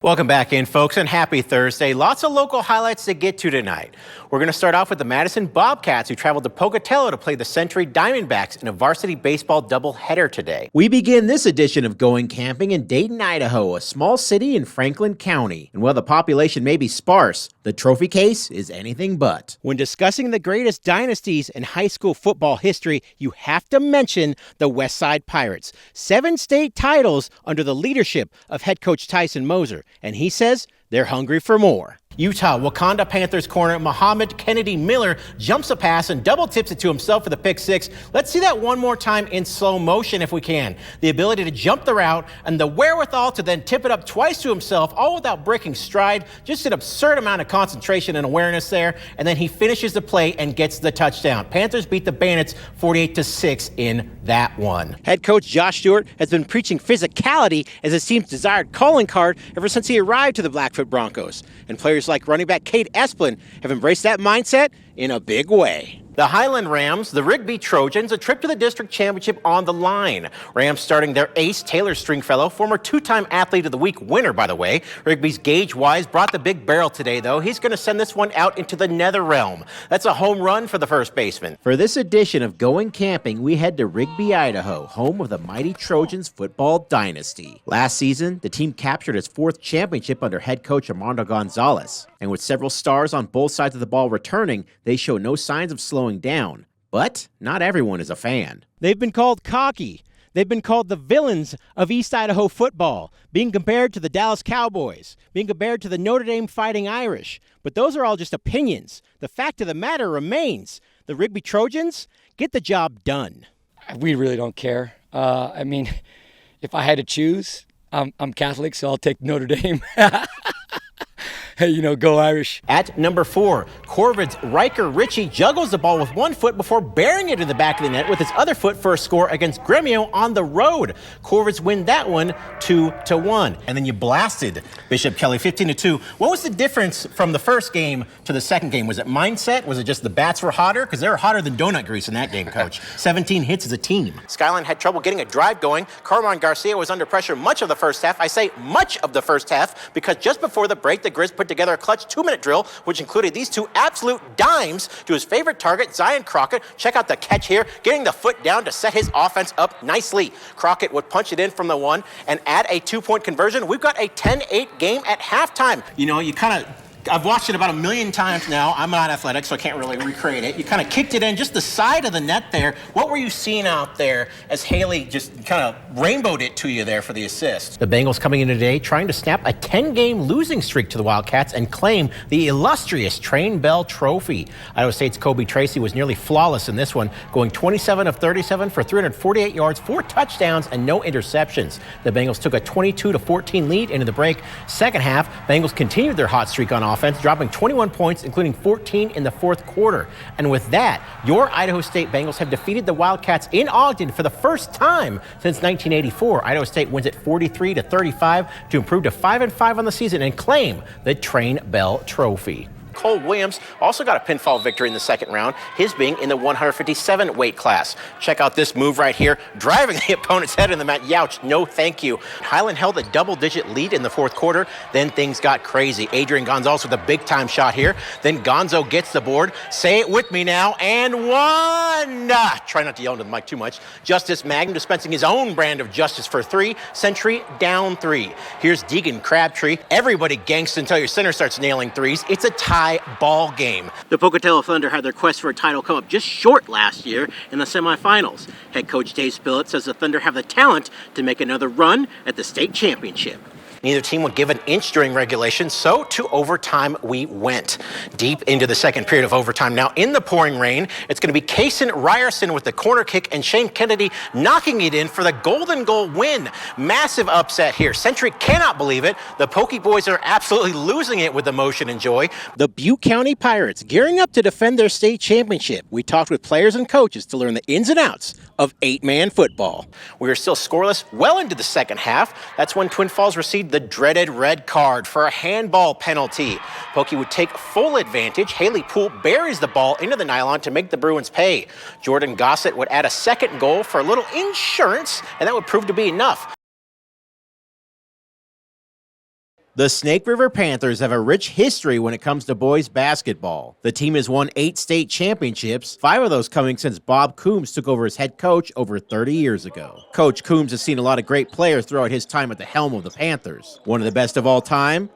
Welcome back in, folks, and happy Thursday. Lots of local highlights to get to tonight. We're going to start off with the Madison Bobcats, who traveled to Pocatello to play the Century Diamondbacks in a varsity baseball doubleheader today. We begin this edition of Going Camping in Dayton, Idaho, a small city in Franklin County. And while the population may be sparse, the trophy case is anything but. When discussing the greatest dynasties in high school football history, you have to mention the West Side Pirates. 7 state titles under the leadership of head coach Tyson Moser. And he says they're hungry for more. Utah Wakanda Panthers corner Muhammad Kennedy Miller jumps a pass and double tips it to himself for the pick six. Let's see that one more time in slow motion if we can. The ability to jump the route and the wherewithal to then tip it up twice to himself, all without breaking stride. Just an absurd amount of concentration and awareness there. And then he finishes the play and gets the touchdown. Panthers beat the Bandits 48-6 in that one. Head coach Josh Stewart has been preaching physicality as his team's desired calling card ever since he arrived to the Blackfoot Broncos. And players like running back Kade Esplin have embraced that mindset in a big way. The Highland Rams, the Rigby Trojans, a trip to the district championship on the line. Rams starting their ace, Taylor Stringfellow, former 2-time Athlete of the Week winner, by the way. Rigby's Gage Wise brought the big barrel today, though. He's going to send this one out into the nether realm. That's a home run for the first baseman. For this edition of Going Camping, we head to Rigby, Idaho, home of the mighty Trojans football dynasty. Last season, the team captured its 4th championship under head coach Armando Gonzalez. And with several stars on both sides of the ball returning, they show no signs of slowing down. But not everyone is a fan. They've been called cocky. They've been called the villains of East Idaho football, being compared to the Dallas Cowboys, being compared to the Notre Dame Fighting Irish. But those are all just opinions. The fact of the matter remains, the Rigby Trojans get the job done. We really don't care. If I had to choose, I'm Catholic, so I'll take Notre Dame. Hey, go Irish. At number 4, Corvid's Riker Ritchie juggles the ball with one foot before burying it in the back of the net with his other foot for a score against Gremio on the road. Corvid's win that one 2-1. And then you blasted Bishop Kelly 15-2. What was the difference from the first game to the second game? Was it mindset? Was it just the bats were hotter? Because they were hotter than donut grease in that game, Coach. 17 hits as a team. Skyline had trouble getting a drive going. Carmine Garcia was under pressure much of the first half. I say much of the first half because just before the break, the Grizz put together a clutch 2-minute drill, which included these 2 absolute dimes to his favorite target, Zion Crockett. Check out the catch here, getting the foot down to set his offense up nicely. Crockett would punch it in from the 1 and add a 2-point conversion. We've got a 10-8 game at halftime. I've watched it about 1 million times now. I'm not athletic, so I can't really recreate it. You kind of kicked it in just the side of the net there. What were you seeing out there as Haley just kind of rainbowed it to you there for the assist? The Bengals coming in today trying to snap a 10-game losing streak to the Wildcats and claim the illustrious Train Bell Trophy. Iowa State's Kobe Tracy was nearly flawless in this one, going 27 of 37 for 348 yards, 4 touchdowns, and no interceptions. The Bengals took a 22-14 lead into the break. Second half, Bengals continued their hot streak on offense, dropping 21 points, including 14 in the fourth quarter. And with that, your Idaho State Bengals have defeated the Wildcats in Ogden for the first time since 1984. Idaho State wins it 43-35 to improve to 5-5 on the season and claim the Train Bell Trophy. Cole Williams also got a pinfall victory in the second round, his being in the 157 weight class. Check out this move right here, driving the opponent's head in the mat. Youch, no thank you. Highland held a double-digit lead in the fourth quarter. Then things got crazy. Adrian Gonzalez with a big-time shot here. Then Gonzo gets the board. Say it with me now. And one! Try not to yell into the mic too much. Justice Magnum dispensing his own brand of justice for 3. Century down 3. Here's Deegan Crabtree. Everybody gangsta until your center starts nailing threes. It's a tie ball game. The Pocatello Thunder had their quest for a title come up just short last year in the semifinals. Head coach Dave Spillett says the Thunder have the talent to make another run at the state championship. Neither team would give an inch during regulation, so to overtime we went. Deep into the second period of overtime. Now in the pouring rain, it's going to be Kaysen Ryerson with the corner kick and Shane Kennedy knocking it in for the golden goal win. Massive upset here. Century cannot believe it. The Pokey boys are absolutely losing it with emotion and joy. The Butte County Pirates gearing up to defend their state championship. We talked with players and coaches to learn the ins and outs of 8-man football. We are still scoreless well into the second half. That's when Twin Falls received the dreaded red card for a handball penalty. Pokey would take full advantage. Haley Poole buries the ball into the nylon to make the Bruins pay. Jordan Gossett would add a second goal for a little insurance, and that would prove to be enough. The Snake River Panthers have a rich history when it comes to boys basketball. The team has won 8 state championships, 5 of those coming since Bob Coombs took over as head coach over 30 years ago. Coach Coombs has seen a lot of great players throughout his time at the helm of the Panthers. One of the best of all time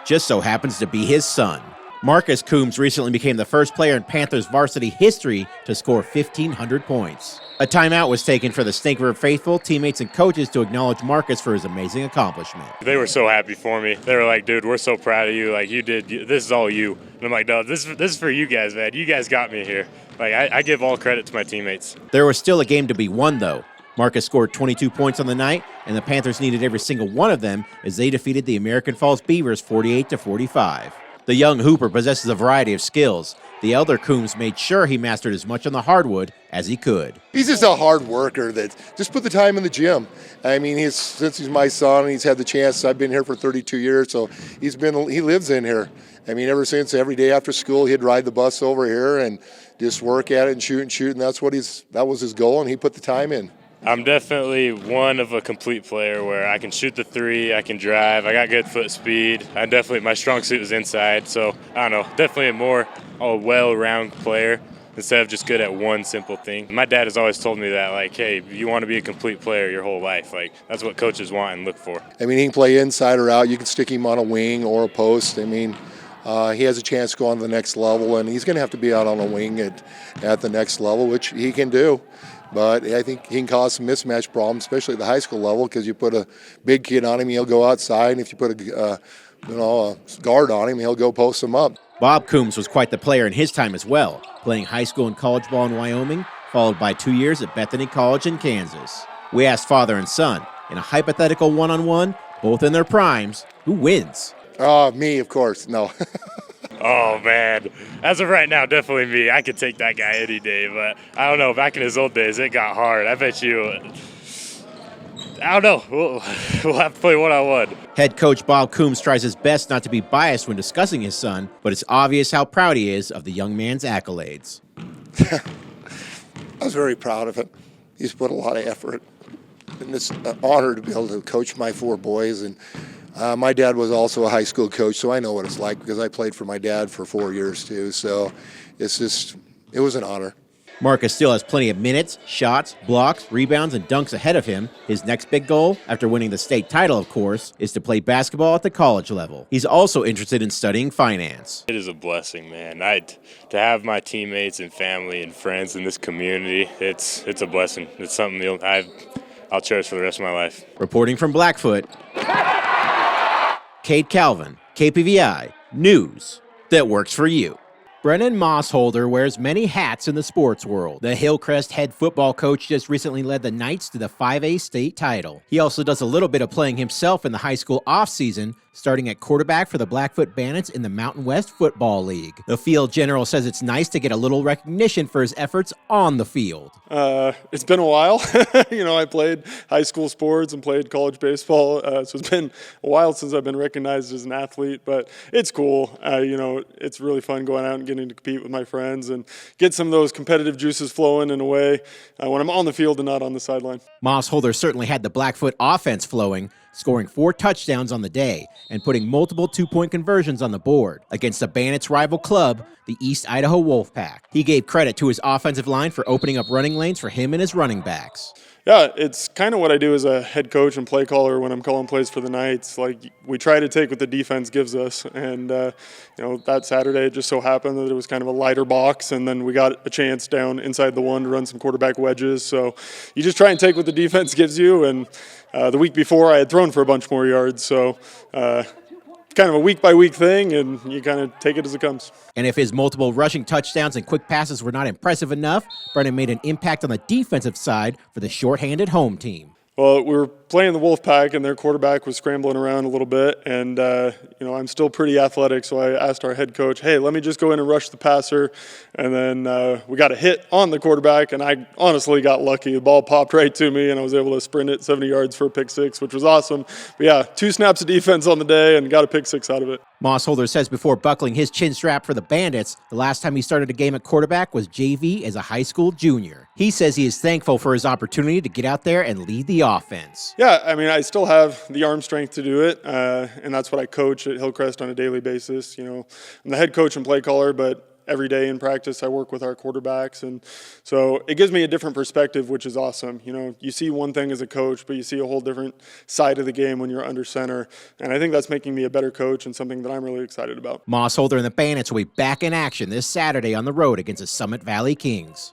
just so happens to be his son. Marcus Coombs recently became the first player in Panthers varsity history to score 1,500 points. A timeout was taken for the Snake River faithful, teammates, and coaches to acknowledge Marcus for his amazing accomplishment. They were so happy for me. They were like, dude, we're so proud of you. Like, this is all you. And I'm like, no, this is for you guys, man. You guys got me here. Like, I give all credit to my teammates. There was still a game to be won, though. Marcus scored 22 points on the night, and the Panthers needed every single one of them as they defeated the American Falls Beavers 48-45. The young hooper possesses a variety of skills. The elder Coombs made sure he mastered as much on the hardwood as he could. He's just a hard worker that just put the time in the gym. I mean, since he's my son, he's had the chance. I've been here for 32 years, so he lives in here. I mean, ever since, every day after school, he'd ride the bus over here and just work at it and shoot, and that was his goal, and he put the time in. I'm definitely one of a complete player where I can shoot the three, I can drive, I got good foot speed. My strong suit is inside, so I don't know, definitely a well-rounded player instead of just good at one simple thing. My dad has always told me that, like, hey, you want to be a complete player your whole life. Like, that's what coaches want and look for. I mean, he can play inside or out. You can stick him on a wing or a post. I mean, he has a chance to go on to the next level, and he's going to have to be out on a wing at the next level, which he can do. But I think he can cause some mismatch problems, especially at the high school level, because you put a big kid on him, he'll go outside, and if you put a guard on him, he'll go post him up. Bob Coombs was quite the player in his time as well, playing high school and college ball in Wyoming, followed by 2 years at Bethany College in Kansas. We asked father and son, in a hypothetical one-on-one, both in their primes, who wins? Me, of course, no. Oh, man. As of right now, definitely me. I could take that guy any day, but I don't know. Back in his old days, it got hard. I bet you, I don't know. We'll have to play one-on-one. Head coach Bob Coombs tries his best not to be biased when discussing his son, but it's obvious how proud he is of the young man's accolades. I was very proud of him. He's put a lot of effort, and it's an honor to be able to coach my 4 boys. And my dad was also a high school coach, so I know what it's like because I played for my dad for 4 years too. So it was an honor. Marcus still has plenty of minutes, shots, blocks, rebounds, and dunks ahead of him. His next big goal, after winning the state title, of course, is to play basketball at the college level. He's also interested in studying finance. It is a blessing, man. To have my teammates and family and friends in this community, it's a blessing. It's something I'll cherish for the rest of my life. Reporting from Blackfoot, Kade Calvin, KPVI, news that works for you. Brennan Mossholder wears many hats in the sports world. The Hillcrest head football coach just recently led the Knights to the 5A state title. He also does a little bit of playing himself in the high school offseason, starting at quarterback for the Blackfoot Bandits in the Mountain West Football League. The field general says it's nice to get a little recognition for his efforts on the field. It's been a while. I played high school sports and played college baseball, so it's been a while since I've been recognized as an athlete, but it's cool. It's really fun going out and getting to compete with my friends and get some of those competitive juices flowing in a way when I'm on the field and not on the sideline. Mossholder certainly had the Blackfoot offense flowing, scoring 4 touchdowns on the day and putting multiple 2-point conversions on the board against the Bandits' rival club, the East Idaho Wolfpack. He gave credit to his offensive line for opening up running lanes for him and his running backs. Yeah, it's kind of what I do as a head coach and play caller when I'm calling plays for the Knights. Like, we try to take what the defense gives us, and that Saturday it just so happened that it was kind of a lighter box, and then we got a chance down inside the 1 to run some quarterback wedges. So you just try and take what the defense gives you, and the week before I had thrown for a bunch more yards, so kind of a week-by-week thing, and you kind of take it as it comes. And if his multiple rushing touchdowns and quick passes were not impressive enough, Brennan made an impact on the defensive side for the shorthanded home team. Well, we were playing the Wolfpack, and their quarterback was scrambling around a little bit, and I'm still pretty athletic, so I asked our head coach, hey, let me just go in and rush the passer, and then we got a hit on the quarterback, and I honestly got lucky. The ball popped right to me, and I was able to sprint it 70 yards for a pick 6, which was awesome. But yeah, 2 snaps of defense on the day, and got a pick 6 out of it. Mossholder says before buckling his chin strap for the Bandits, the last time he started a game at quarterback was JV as a high school junior. He says he is thankful for his opportunity to get out there and lead the offense. Yeah, I mean, I still have the arm strength to do it, and that's what I coach at Hillcrest on a daily basis. You know, I'm the head coach and play caller, but every day in practice I work with our quarterbacks, and so it gives me a different perspective, which is awesome. You know, you see one thing as a coach, but you see a whole different side of the game when you're under center, and I think that's making me a better coach and something that I'm really excited about. Mossholder and the Bandits will be back in action this Saturday on the road against the Summit Valley Kings.